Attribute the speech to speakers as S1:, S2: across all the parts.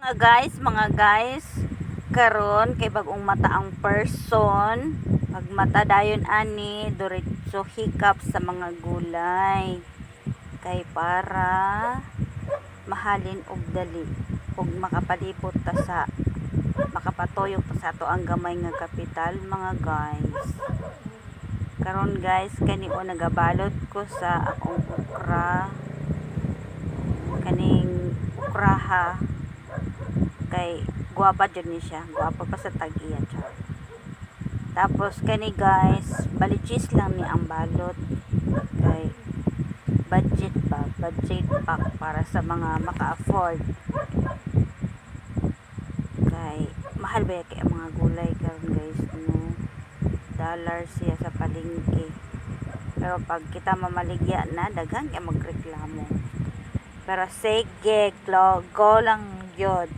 S1: Mga guys, karon kay bagong mata ang person, pag mata dayon ani diretso hikap sa mga gulay kay para mahalin og dali ug makapalipot ta sa makapatuyok ta sa ato ang gamay nga kapital mga guys. Karon guys, kani o nagabalot ko sa akong okra, kaning okraha kay guwapa jud ni siya, guwapa pa sa tag-iya char. Tapos kani guys, balichis lang ni ang balot kay budget pack para sa mga maka-afford. Kay mahal ba kay ang mga gulay karon guys no? Dollar siya sa palengke. Pero pag kita mamaligya na, daghan kay magreklamo. Pero sige, go lang yun.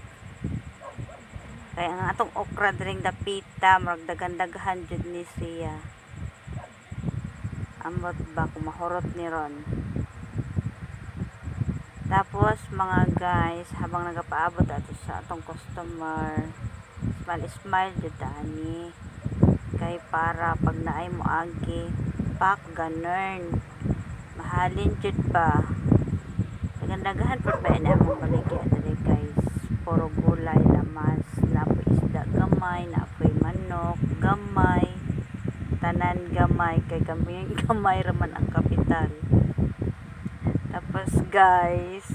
S1: Kaya ang atong okra dring dapita, magdagan-daghan jud ni siya. Ambot ba kung mahurot ni ron. Tapos mga guys, habang nagapaabot ato sa atong customer, smile jud ani. Kay para pag naay mo agi, pak ganern. Mahalin jud ba. Dagan-daghan pud ba ina among baligya diri guys. Puro gulay lamas, napoy isda gamay, napoy manok gamay, tanan gamay kay gamay raman ang kapital. Tapos guys,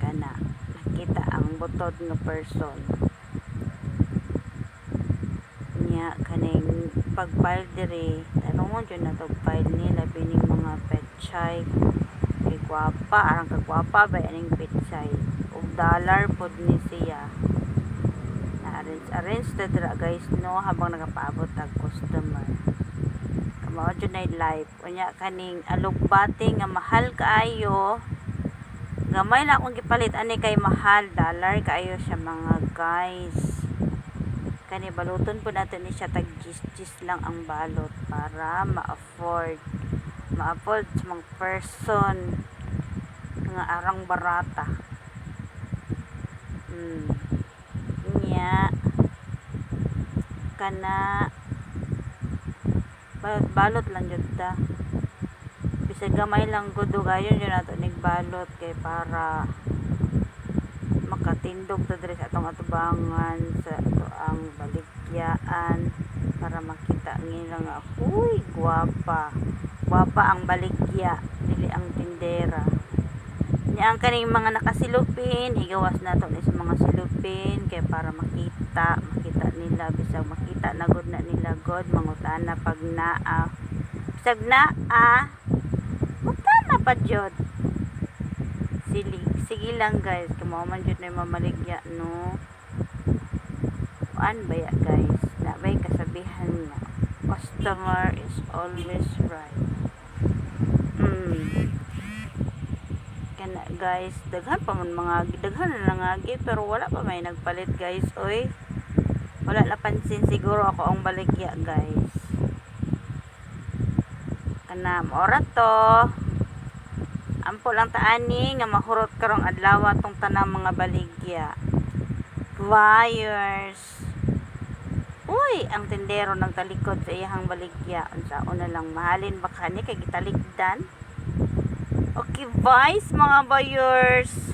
S1: kana nakita ang butod nga person niya kaning pagfile diri tanong mo dyan na file nila bining mga petchay kay gwapa arang kagwapa ba aning petchay og dollar pod ni siya na arrange ta dira guys no habang nagapaabot ang customer kamao dyan ay live unya kaning alugbati nga mahal kaayo gamay na akong gipalit ani kay mahal dollar kaayo siya mga guys. Kani baluton po natin ni siya tag gis lang ang balot para ma-afford sa mga person nga arang barata. Nya kana balot lang jud ta. Bisag gamay lang gud gayon yun nato nig balot kay para makatindog ta diri sa atong atubangan sa ato ang baligyaan para makita nila nga huy guwapa ang baligya dili ang tindera niya ang kaning mga nakasilupin igawas nato ni sa mga silupin kay para makita nila bisag makita na gud na nila god mangutana pag naa bisag naa mutana pa jud. Sige lang guys, kamo man jud na mamaligya no. Kuan ba ya guys? Na bay kasabihan nga customer is always right. Kana guys, daghan pa man daghan na lang agi pero wala pa may nagpalit guys. Oy. Wala na pansin siguro ako ang baligya guys. Kana ora to. Ampo lang taani nga mahurot karong adlaw tong tanang mga baligya. Buyers. Uy, ang tindero nagtalikod sa iyang baligya. Unsaon na lang mahalin ba kani kay gitaligdan? Okay, guys, mga buyers.